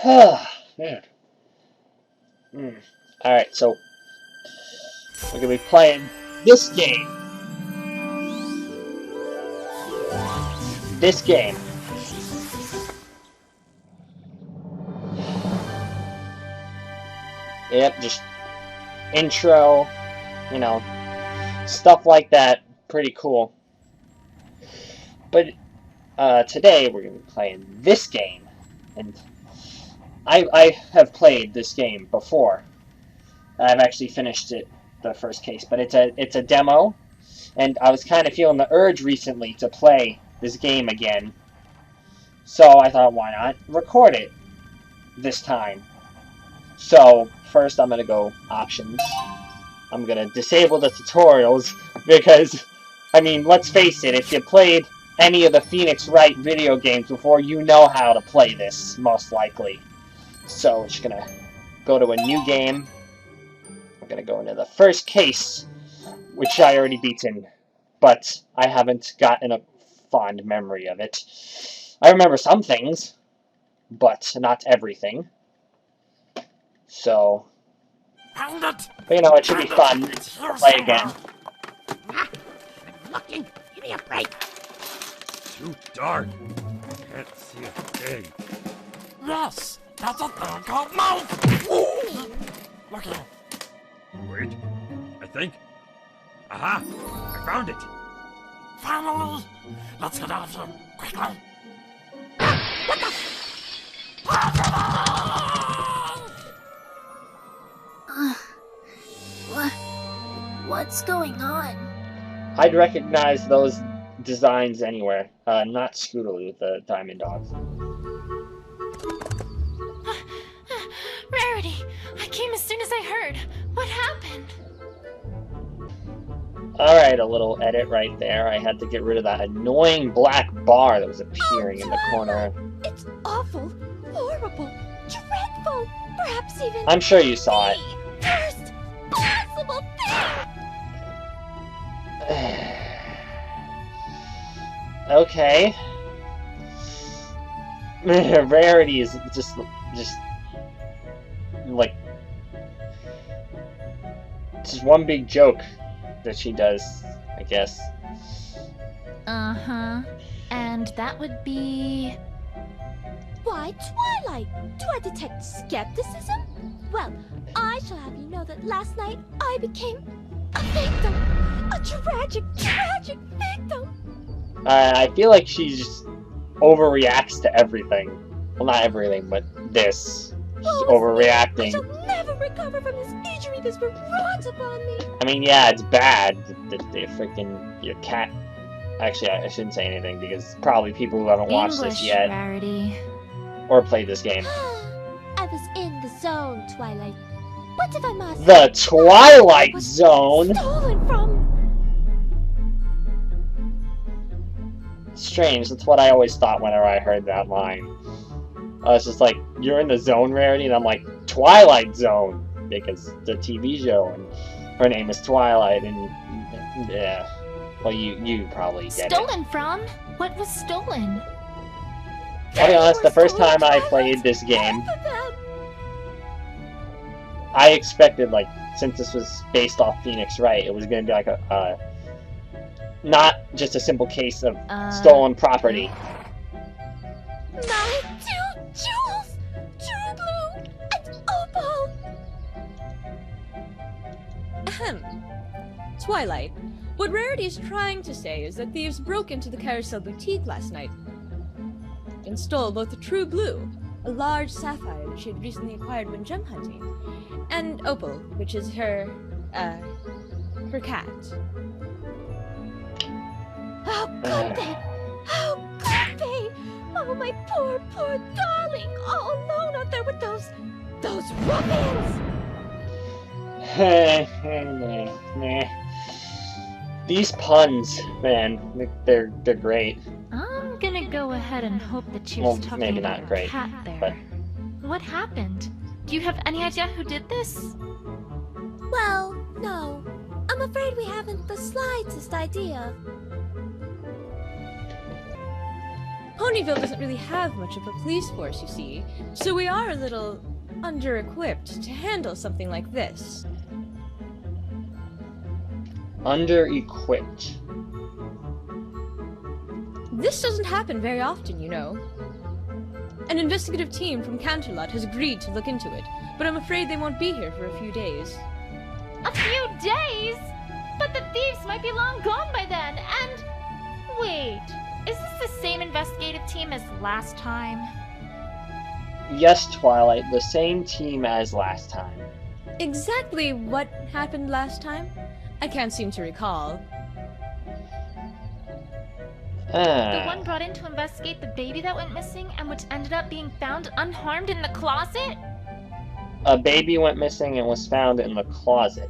Man. Alright, so we're gonna be playing this game. This game. Yep, just intro, you know, stuff like that. Pretty cool. But today we're gonna be playing this game, and I have played this game before. I've actually finished it, the first case, but it's a demo, and I was kind of feeling the urge recently to play this game again. So I thought, why not record it this time? So first I'm gonna go options. I'm gonna disable the tutorials because, I mean, let's face it, if you played any of the Phoenix Wright video games before, you know how to play this, most likely. So we're just gonna go to a new game. I'm gonna go into the first case, which I already beaten, but I haven't gotten a fond memory of it. I remember some things, but not everything. So, but you know, it should be fun to play again. I'm looking. Give me a break. Too dark. Can't see a thing. Yes, that's a thing called mouth. Look here. Wait. I think. Aha! I found it. Finally, let's get out of here quickly. What's going on? I'd recognize those designs anywhere. Not Scootaloo with the diamond dogs. Rarity! I came as soon as I heard. What happened? Alright, a little edit right there. I had to get rid of that annoying black bar that was appearing in the corner. It's awful, horrible, dreadful, perhaps even I'm sure you saw it. the worst possible thing! Okay. Rarity is just like just one big joke that she does, I guess. Uh-huh. And that would be... Why, Twilight! Do I detect skepticism? Well, I shall have you know that last night I became a victim! A tragic, tragic victim! I feel like she just overreacts to everything. Well, not everything, but this. She's I overreacting. shall never recover from this injury that's been wrought upon me! I mean, yeah, it's bad. The freaking your cat. Actually, I shouldn't say anything because probably people who haven't watched English this yet Rarity. or played this game. I was in the zone, Twilight. What if I must? The Twilight was Zone. Stolen from. Strange. That's what I always thought whenever I heard that line. I was just like, "You're in the zone, Rarity," and I'm like, "Twilight Zone," because it's a TV show and her name is Twilight, and yeah. Well, you probably get it. Stolen from? What was stolen? I'll be honest, the first time I played this game, I expected, like, since this was based off Phoenix Wright, it was going to be like a not just a simple case of stolen property. My two jewels! True Blue and Opal! Ahem. Twilight, what Rarity is trying to say is that thieves broke into the Carousel Boutique last night and stole both the True Blue, a large sapphire that she had recently acquired when gem hunting, and Opal, which is her cat. How could they? How could they? Oh, my poor, poor darling, all alone out there with those ruffians! These puns, man, they're great. I'm gonna go ahead and hope that she Well, was talking maybe about not her great, cat there. but- What happened? Do you have any idea who did this? Well, no. I'm afraid we haven't the slightest idea. Ponyville doesn't really have much of a police force, you see, so we are a little under-equipped to handle something like this. Under-equipped. This doesn't happen very often, you know. An investigative team from Canterlot has agreed to look into it, but I'm afraid they won't be here for a few days. A few days? But the thieves might be long gone by then, and... Wait, is this the same investigative team as last time? Yes, Twilight, the same team as last time. Exactly what happened last time? I can't seem to recall. The one brought in to investigate the baby that went missing and which ended up being found unharmed in the closet? A baby went missing and was found in the closet.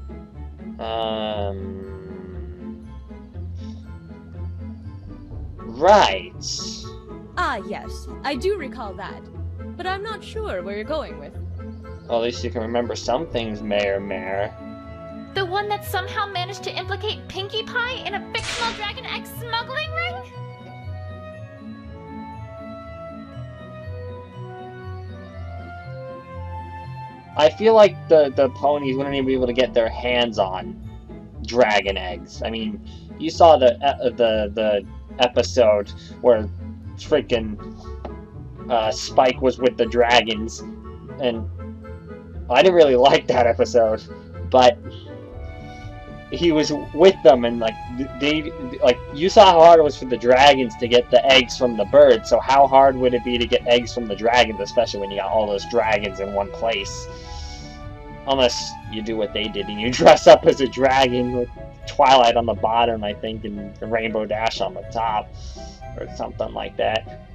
Right. Ah, yes, I do recall that. But I'm not sure where you're going with. Well, at least you can remember some things, Mayor. The one that somehow managed to implicate Pinkie Pie in a fictional Dragon Egg smuggling ring? I feel like the ponies wouldn't even be able to get their hands on dragon eggs. I mean, you saw the episode where freaking Spike was with the dragons, and I didn't really like that episode, but he was with them, and you saw how hard it was for the dragons to get the eggs from the birds, so how hard would it be to get eggs from the dragons, especially when you got all those dragons in one place? Unless you do what they did and you dress up as a dragon with Twilight on the bottom, I think, and the Rainbow Dash on the top, or something like that.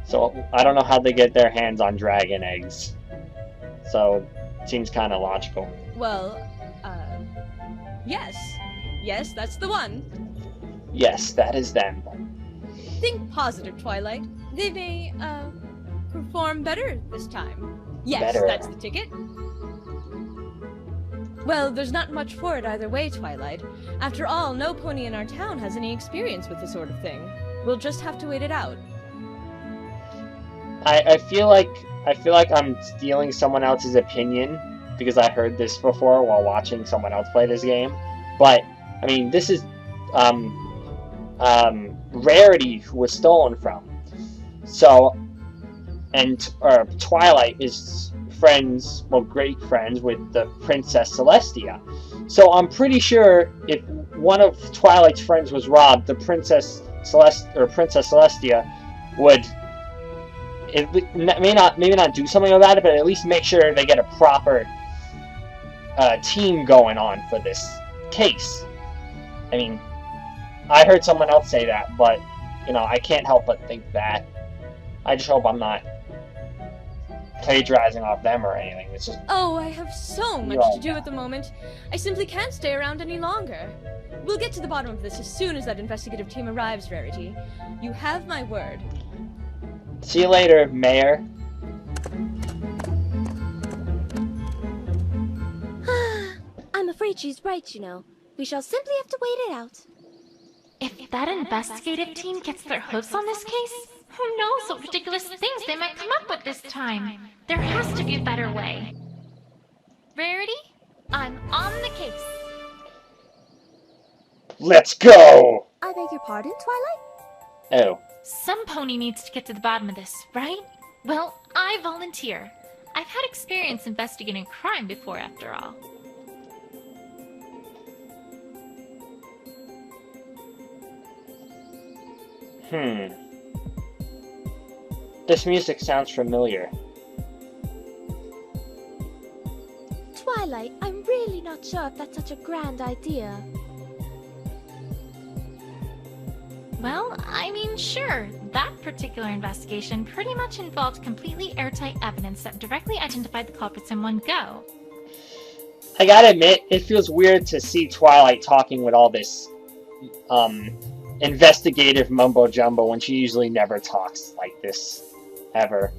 So I don't know how they get their hands on dragon eggs. So it seems kind of logical. Well, yes. Yes, that's the one. Yes, that is them. Think positive, Twilight. They may, perform better this time. Yes, Better. That's the ticket. Well, there's not much for it either way, Twilight. After all, no pony in our town has any experience with this sort of thing. We'll just have to wait it out. I feel like I'm stealing someone else's opinion because I heard this before while watching someone else play this game. But I mean, this is Rarity, who was stolen from. So, and Twilight is friends, well, great friends with the Princess Celestia. So I'm pretty sure if one of Twilight's friends was robbed, the Princess Celestia would, maybe not do something about it, but at least make sure they get a proper team going on for this case. I mean, I heard someone else say that, but you know, I can't help but think that. I just hope I'm not plagiarizing off them or anything. It's just... Oh, I have so much to do at the moment. I simply can't stay around any longer. We'll get to the bottom of this as soon as that investigative team arrives, Rarity. You have my word. See you later, Mayor. I'm afraid she's right, you know. We shall simply have to wait it out. If that investigative team gets their hooves on this case, who knows what ridiculous things they might come up with this time. There has to be a better way. Rarity, I'm on the case. Let's go! I beg your pardon, Twilight? Oh. Some pony needs to get to the bottom of this, right? Well, I volunteer. I've had experience investigating crime before, after all. This music sounds familiar. Twilight, I'm really not sure if that's such a grand idea. Well, I mean, sure. That particular investigation pretty much involved completely airtight evidence that directly identified the culprits in one go. I gotta admit, it feels weird to see Twilight talking with all this, investigative mumbo-jumbo when she usually never talks like this. Ever.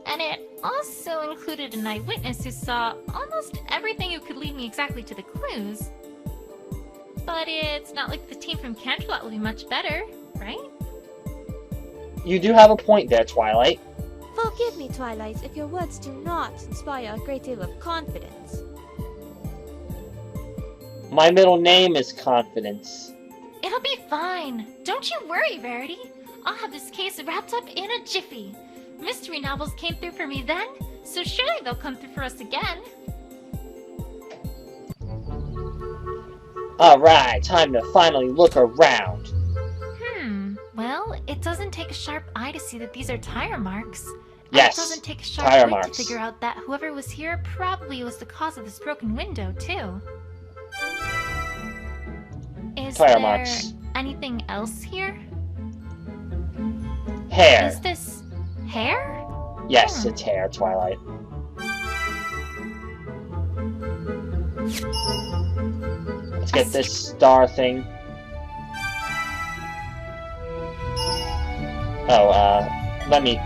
And it also included an eyewitness who saw almost everything who could lead me exactly to the clues. But it's not like the team from Canterlot will be much better, right? you do have a point there, Twilight. Forgive me, Twilight, if your words do not inspire a great deal of confidence. My middle name is Confidence. It'll be fine. Don't you worry, Rarity. I'll have this case wrapped up in a jiffy. Mystery novels came through for me then, so surely they'll come through for us again. Alright, time to finally look around. Well, it doesn't take a sharp eye to see that these are tire marks. And Yes, it doesn't take a sharp tire eye marks. to figure out that whoever was here probably was the cause of this broken window, too. Is Tire there marks. anything else here? Hair. Is this hair? Yes, it's hair, Twilight. Let's get this star thing. Oh, let me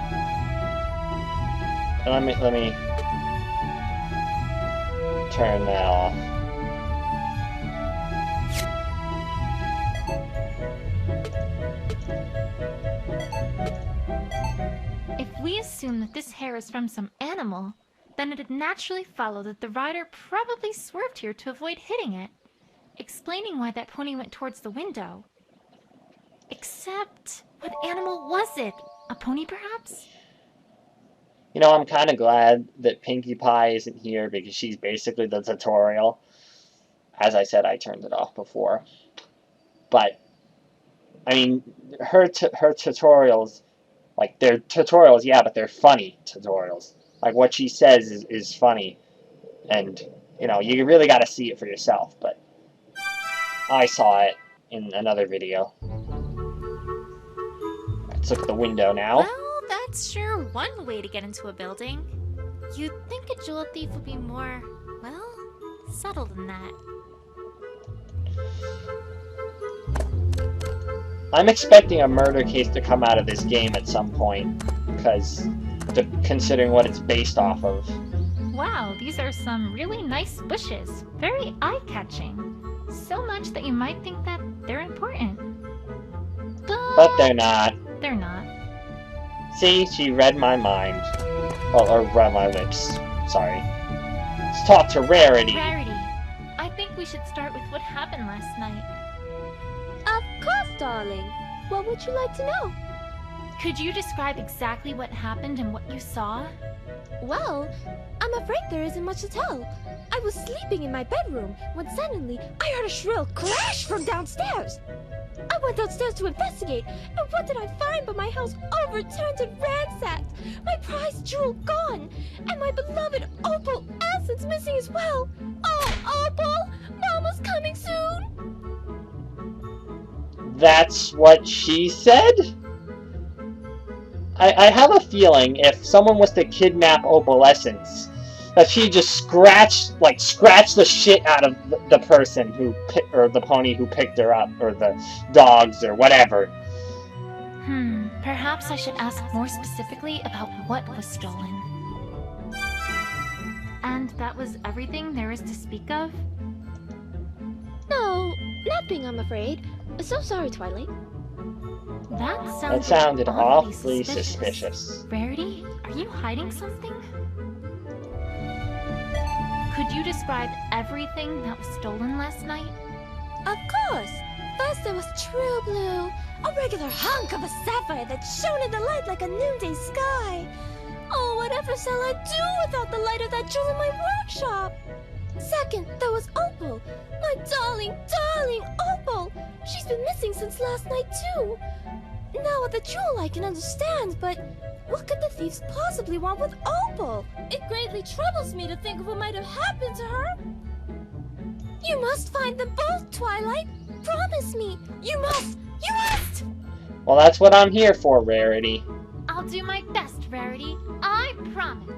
turn that off. If we assume that this hair is from some animal, then it'd naturally follow that the rider probably swerved here to avoid hitting it, explaining why that pony went towards the window. Except, what animal was it? A pony, perhaps? You know, I'm kind of glad that Pinkie Pie isn't here because she's basically the tutorial. As I said, I turned it off before. But, I mean, her tutorials, like, they're tutorials, yeah, but they're funny tutorials. Like, what she says is funny. And, you know, you really got to see it for yourself. But I saw it in another video. Let's look at the window now. Well, that's sure one way to get into a building. You'd think a jewel thief would be more, well, subtle than that. I'm expecting a murder case to come out of this game at some point, because considering what it's based off of. Wow, these are some really nice bushes. Very eye-catching. So much that you might think that they're important. But they're not. They're not. See, she read my mind. Well, or read my lips. Sorry. Let's talk to Rarity. Rarity, I think we should start with what happened last night. Of course, darling. What would you like to know? Could you describe exactly what happened and what you saw? Well, I'm afraid there isn't much to tell. I was sleeping in my bedroom when suddenly I heard a shrill crash from downstairs. I went downstairs to investigate, and what did I find but my house overturned and ransacked, my prized jewel gone, and my beloved opal essence missing as well. Oh, Opal! Mama's coming soon! That's what she said? I have a feeling if someone was to kidnap Opalescence, that she just scratch the shit out of the person who or the pony who picked her up, or the dogs, or whatever. Perhaps I should ask more specifically about what was stolen. And that was everything there is to speak of? No, nothing, I'm afraid. So sorry, Twilight. That sounded oddly awfully suspicious. Rarity, are you hiding something? Could you describe everything that was stolen last night? Of course! First there was True Blue, a regular hunk of a sapphire that shone in the light like a noonday sky. Oh, whatever shall I do without the light of that jewel in my workshop? Second, there was Opal, my darling, darling Opal. She's been missing since last night too. Now with the jewel I can understand, but what could the thieves possibly want with Opal? It greatly troubles me to think of what might have happened to her. You must find them both, Twilight. Promise me. You must. You must. Well, that's what I'm here for, Rarity. I'll do my best, Rarity. I promise.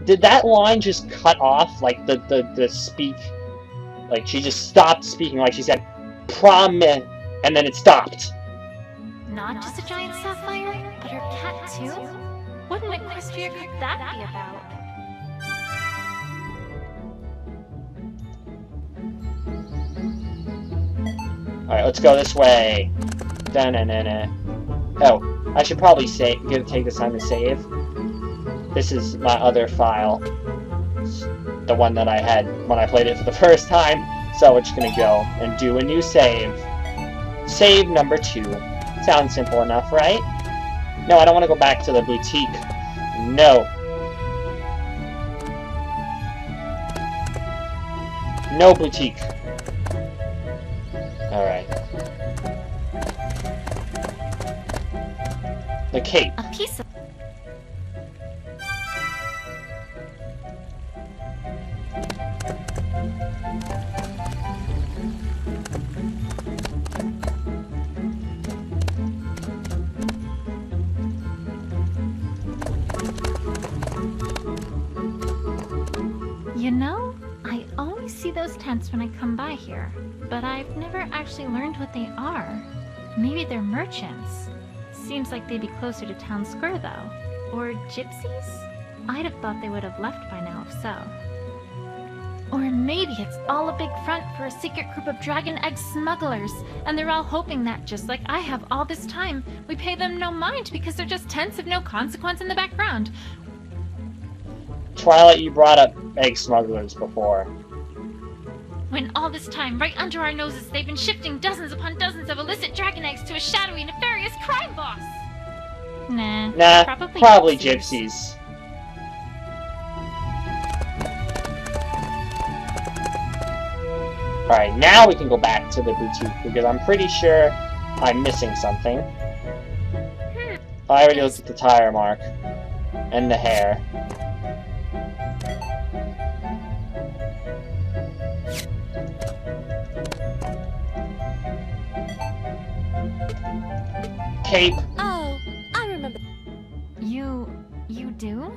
Did that line just cut off? Like, the speak... Like, she just stopped speaking, like she said, promise, and then it stopped. Not just a giant sapphire, but her cat too? What an Equestria could that be about? Alright, let's go this way. Da-na-na-na. Oh, I should probably take this time to save. This is my other file. The one that I had when I played it for the first time. So we're just gonna go and do a new save. Save number 2. Sounds simple enough, right? No, I don't want to go back to the boutique. No. No boutique. Alright. The cape. A piece of... You know, I always see those tents when I come by here, but I've never actually learned what they are. Maybe they're merchants. Seems like they'd be closer to town square, though. Or gypsies? I'd have thought they would have left by now if so. Or maybe it's all a big front for a secret group of dragon egg smugglers, and they're all hoping that, just like I have all this time, we pay them no mind because they're just tents of no consequence in the background. Twilight, you brought up egg smugglers before. When all this time, right under our noses, they've been shifting dozens upon dozens of illicit dragon eggs to a shadowy, nefarious crime boss! Nah, probably gypsies. Alright, now we can go back to the boutique, because I'm pretty sure I'm missing something. I already looked at the tire mark. And the hair. Cape. Oh, I remember. You do?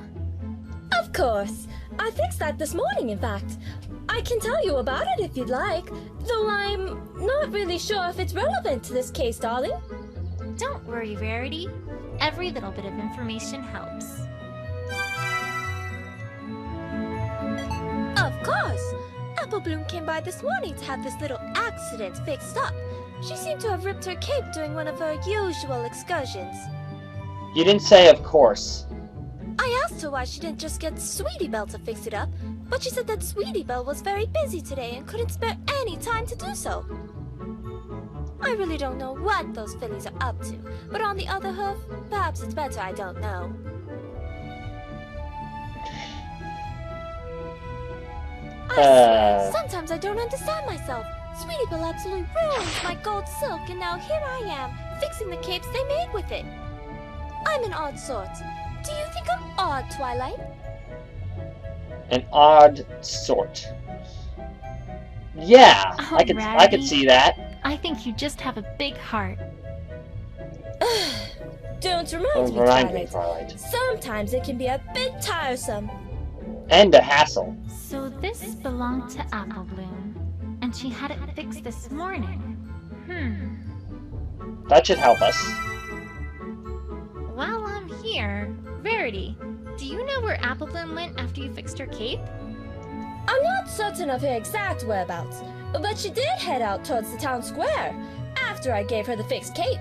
Of course. I fixed that this morning, in fact. I can tell you about it if you'd like, though I'm not really sure if it's relevant to this case, darling. Don't worry, Rarity. Every little bit of information helps. Of course! Apple Bloom came by this morning to have this little accident fixed up. She seemed to have ripped her cape during one of her usual excursions. You didn't say of course. I asked her why she didn't just get Sweetie Belle to fix it up, but she said that Sweetie Belle was very busy today and couldn't spare any time to do so. I really don't know what those fillies are up to, but on the other hoof, perhaps it's better I don't know. I swear, sometimes I don't understand myself. Sweetie Belle absolutely ruined my gold silk, and now here I am, fixing the capes they made with it. I'm an odd sort. Do you think I'm odd, Twilight? An odd sort. Yeah, I could Rarity. see that. I think you just have a big heart. Don't Don't remind remind me, me, Twilight. Twilight. Sometimes it can be a bit tiresome. And a hassle. So this belonged to Apple Bloom, and she had it fixed this morning. That should help us. While I'm here, Rarity, do you know where Apple Bloom went after you fixed her cape? I'm not certain of her exact whereabouts, but she did head out towards the town square after I gave her the fixed cape.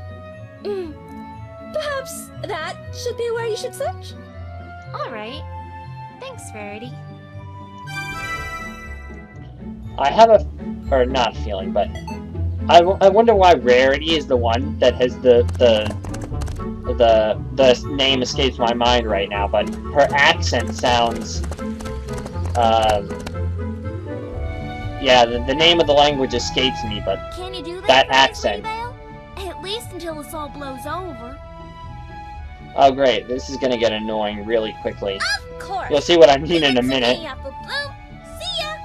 Perhaps that should be where you should search? Alright. Thanks, Rarity. I have a, or not feeling, but I wonder why Rarity is the one that has the name escapes my mind right now, but her accent sounds, yeah, the name of the language escapes me, but Can you do that accent. At least until this all blows over. Oh great, this is gonna get annoying really quickly. Of course. You'll see what I mean in a minute. Apple Bloom. See ya.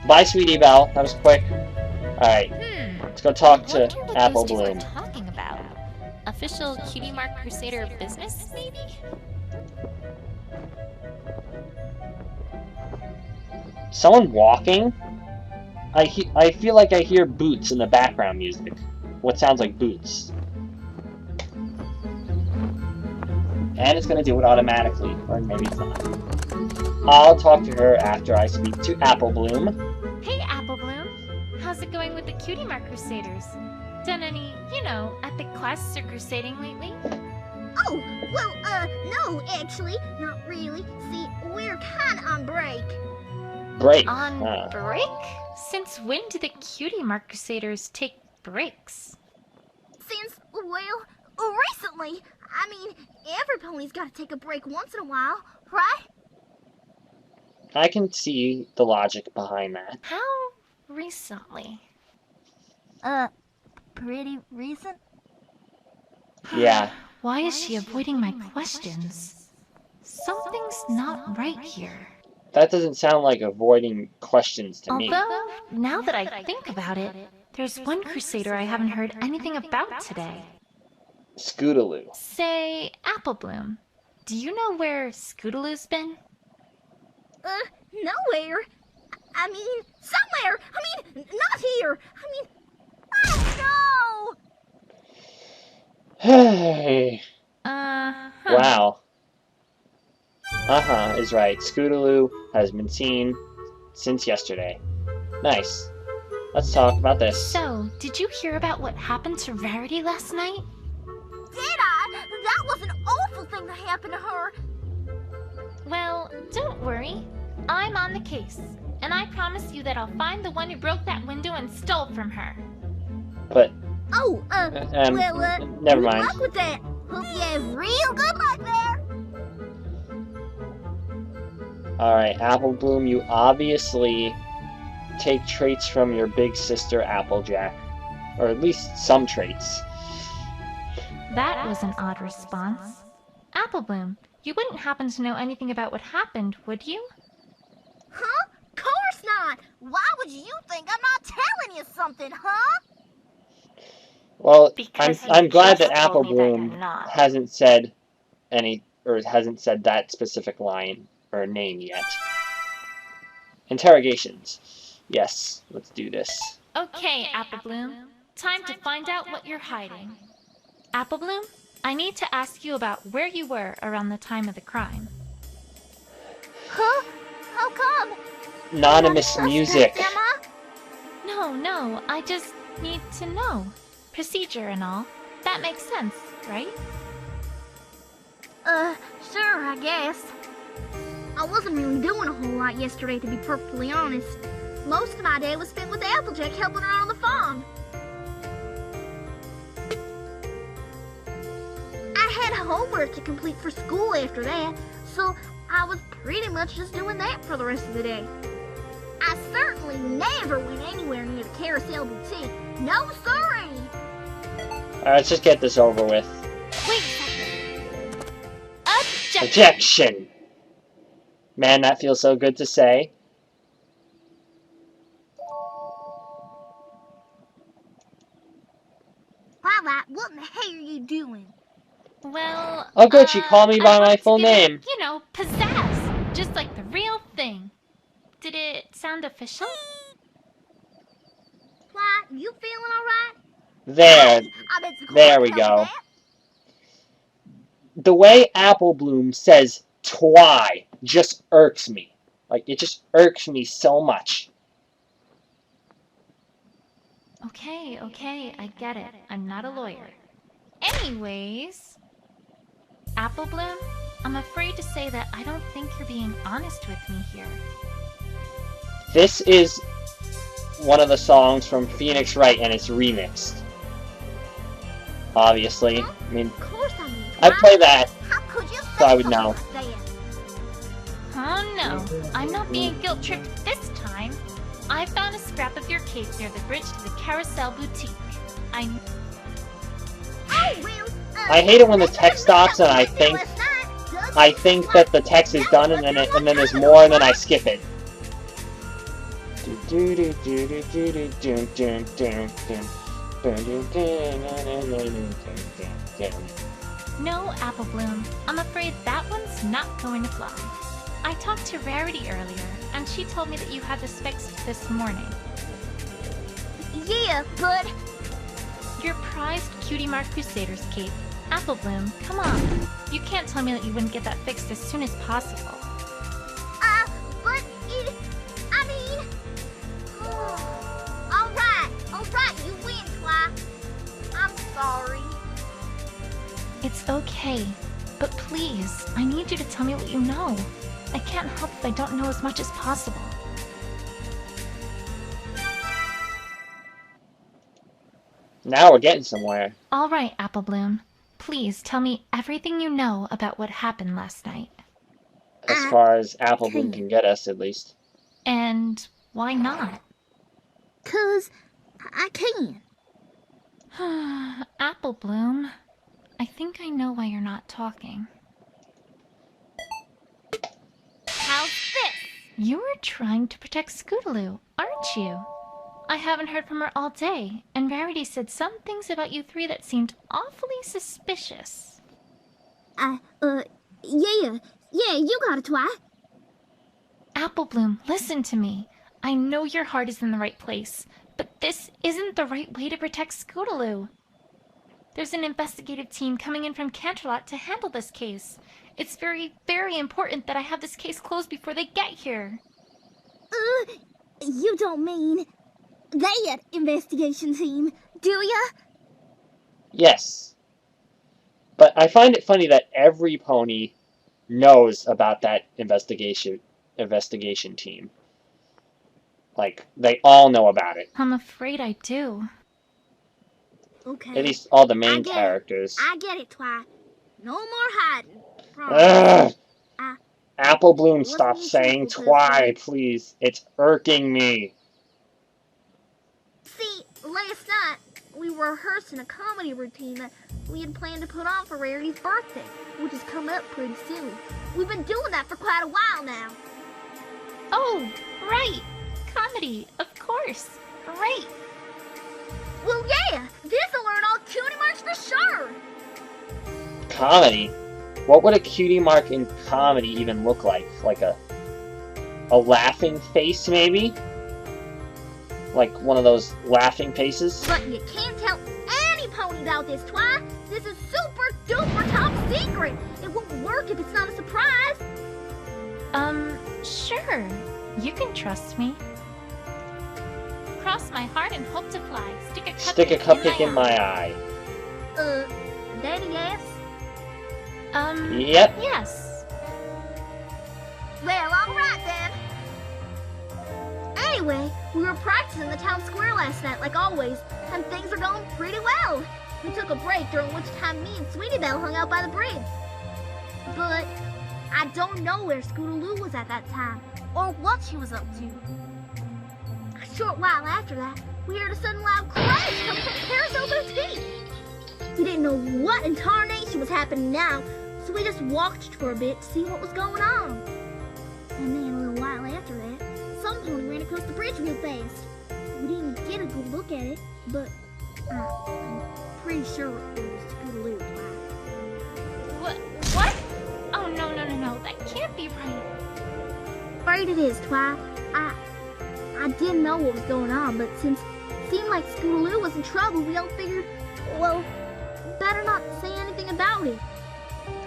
Bye, Sweetie Belle. That was quick. Alright, let's go talk to Wonder what Apple those two Bloom. are talking about. Official Cutie Mark Crusader of business, maybe? Someone walking? I feel like I hear boots in the background music. What sounds like boots. And it's gonna do it automatically, or maybe it's not. I'll talk to her after I speak to Apple Bloom. Hey, Apple Bloom. How's it going with the Cutie Mark Crusaders? Done any, you know, epic quests or crusading lately? Oh, well, no, actually, not really. See, we're kinda on break. Break. On Huh. break? Since when do the Cutie Mark Crusaders take breaks? Since, well, recently. I mean, every pony's gotta take a break once in a while, right? I can see the logic behind that. How recently? Pretty recent? Yeah. Why is she avoiding my questions? Something's not right here. That doesn't sound like avoiding questions to me. Although, now that I think about it, there's one Crusader I haven't heard anything about today. Scootaloo. Say, Applebloom. Do you know where Scootaloo's been? Nowhere. I mean, somewhere. I mean, not here. I mean, oh Hey. Huh. Wow. Is right. Scootaloo has been seen since yesterday. Nice. Let's talk about this. So, did you hear about what happened to Rarity last night? no! Did I? That was an awful thing that happened to her. Well, don't worry. I'm on the case. And I promise you that I'll find the one who broke that window and stole from her. But, Oh, never good mind. luck with that. Hope you have real good luck there. Alright, Applebloom, you obviously take traits from your big sister Applejack. Or at least some traits. That was an odd response. Applebloom, you wouldn't happen to know anything about what happened, would you? Huh? Course not. Why would you think I'm not telling you something, huh? Well, Because you I'm glad that just told me that you're Applebloom not. hasn't said hasn't said that specific line or name yet. Interrogations. Yes, let's do this. Okay, Applebloom. Time to find out what you're hiding. Applebloom, I need to ask you about where you were around the time of the crime. Huh? How come? Anonymous music. Am I? No, I just need to know. Procedure and all. That makes sense, right? Sure, I guess. I wasn't really doing a whole lot yesterday, to be perfectly honest. Most of my day was spent with Applejack helping her on the farm. I had homework to complete for school after that, so I was pretty much just doing that for the rest of the day. I certainly never went anywhere near the Carousel Boutique. No, sorry. Alright, let's just get this over with. Wait a second. Objection! Objection! Man, that feels so good to say. Twilight, what in the hell are you doing? Well, Oh good, she called me by I my want to full give it, name. you know, pizzazz. Just like the real thing. Did it sound official? Twilight, you feeling alright? There. I bet the There court we tells you go. that. The way Applebloom says twi just irks me. Like, it just irks me so much. Okay, I get it. I'm not a lawyer. Anyways, Applebloom, I'm afraid to say that I don't think you're being honest with me here. This is one of the songs from Phoenix Wright, and it's remixed. Obviously. I mean, Of course I mean, I play that. How could you say So I would something know. like that? Oh no, I'm not being guilt-tripped this time. I found a scrap of your cape near the bridge to the Carousel Boutique. Oh, well, I hate it when the text stops and I last think night, I think that the text is done and then there's more and then I skip it. No, Applebloom. I'm afraid that one's not going to fly. I talked to Rarity earlier, and she told me that you had this fixed this morning. Yeah, but Your prized Cutie Mark Crusaders cape. Applebloom, come on. You can't tell me that you wouldn't get that fixed as soon as possible. but it, I mean, all right, you win, Twi. I'm It's okay. But please, I need you to tell me what you know. I can't help if I don't know as much as possible. Now we're getting somewhere. Alright, Apple Bloom. Please tell me everything you know about what happened last night. As far as Apple Bloom can get us, at least. And why not? 'Cause I can. Apple Bloom, I think I know why you're not talking. How's this? You were trying to protect Scootaloo, aren't you? I haven't heard from her all day, and Rarity said some things about you three that seemed awfully suspicious. Yeah, you got it, Twi. Apple Bloom, listen to me. I know your heart is in the right place, but this isn't the right way to protect Scootaloo. There's an investigative team coming in from Canterlot to handle this case. It's very, very important that I have this case closed before they get here. You don't mean that investigation team, do ya? Yes. But I find it funny that every pony knows about that investigation team. Like, they all know about it. I'm afraid I do. Okay. At least all the I main get it. characters. I get it, Twi. No more hiding. Promise. Ugh! Apple Bloom, wasn't stop me saying truthful, twi, please. It's irking me. See, last night we were rehearsing a comedy routine that we had planned to put on for Rarity's birthday, which is coming up pretty soon. We've been doing that for quite a while now. Oh, right! Comedy, of course. Great! Well, yeah, this'll learn all cutie marks for sure. Comedy? What would a cutie mark in comedy even look like? Like a laughing face, maybe? Like one of those laughing faces? But you can't tell any pony about this, Twi. This is super duper top secret. It won't work if it's not a surprise. Sure. You can trust me. Cross my heart and hope to fly. Stick a cupcake in my eye. Daddy, yes? Yep. Yes. Well, alright then. Anyway, we were practicing in the town square last night, like always, and things are going pretty well. We took a break, during which time me and Sweetie Belle hung out by the bridge. But I don't know where Scootaloo was at that time, or what she was up to. A short while after that, we heard a sudden loud crash come from Carousel Boutique. We didn't know what in tarnation was happening now, so we just watched for a bit to see what was going on. And then a little while after that, some pony ran across the bridge real fast. We didn't get a good look at it, but I'm pretty sure it was Scootaloo. What? Oh, no. That can't be right. Afraid it is, Twi. I didn't know what was going on, but since it seemed like Scootaloo was in trouble, we all figured, well, better not say anything about it.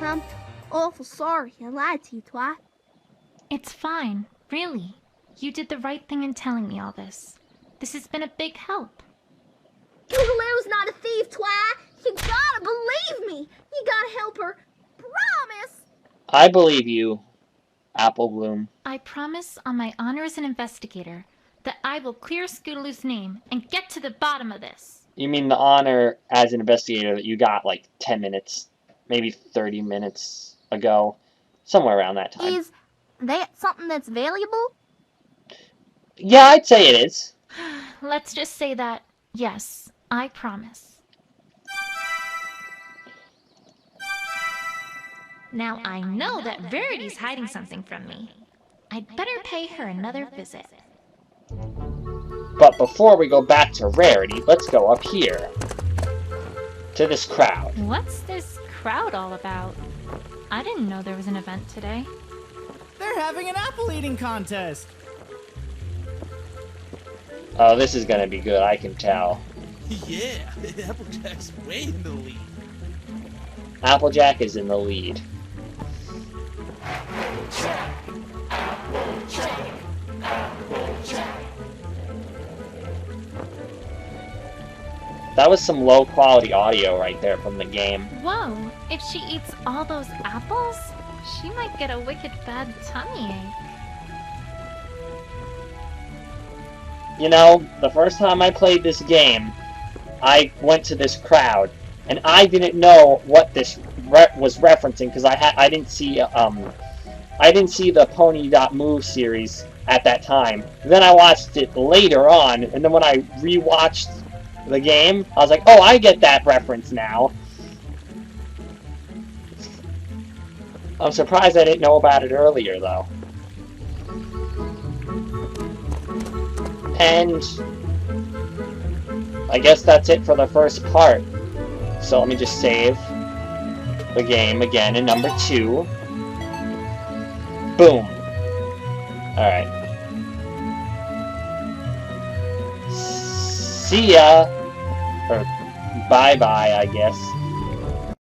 I'm awful sorry I lied to you, Twi. It's fine. Really. You did the right thing in telling me all this. This has been a big help. Scootaloo's not a thief, Twi. You gotta believe me. You gotta help her. Promise. I believe you, Apple Bloom. I promise on my honor as an investigator that I will clear Scootaloo's name and get to the bottom of this. You mean the honor as an investigator that you got like 10 minutes, maybe 30 minutes ago? Somewhere around that time. Is that something that's valuable? Yeah, I'd say it is. Let's just say that, yes, I promise. Now I know that Rarity's hiding something from me. I'd better pay her another visit. But before we go back to Rarity, let's go up here. To this crowd. What's this crowd all about? I didn't know there was an event today. They're having an apple eating contest! Oh, this is gonna be good, I can tell. Yeah, Applejack's way in the lead. Applejack is in the lead. That was some low quality audio right there from the game. Whoa, if she eats all those apples, she might get a wicked bad tummy ache. You know, the first time I played this game, I went to this crowd, and I didn't know what this was referencing because I didn't see the Pony.move series at that time. Then I watched it later on, and then when I rewatched the game, I was like, oh, I get that reference now. I'm surprised I didn't know about it earlier, though. And I guess that's it for the first part. So let me just save the game again in number 2. Boom. Alright. See ya! Or bye-bye, I guess.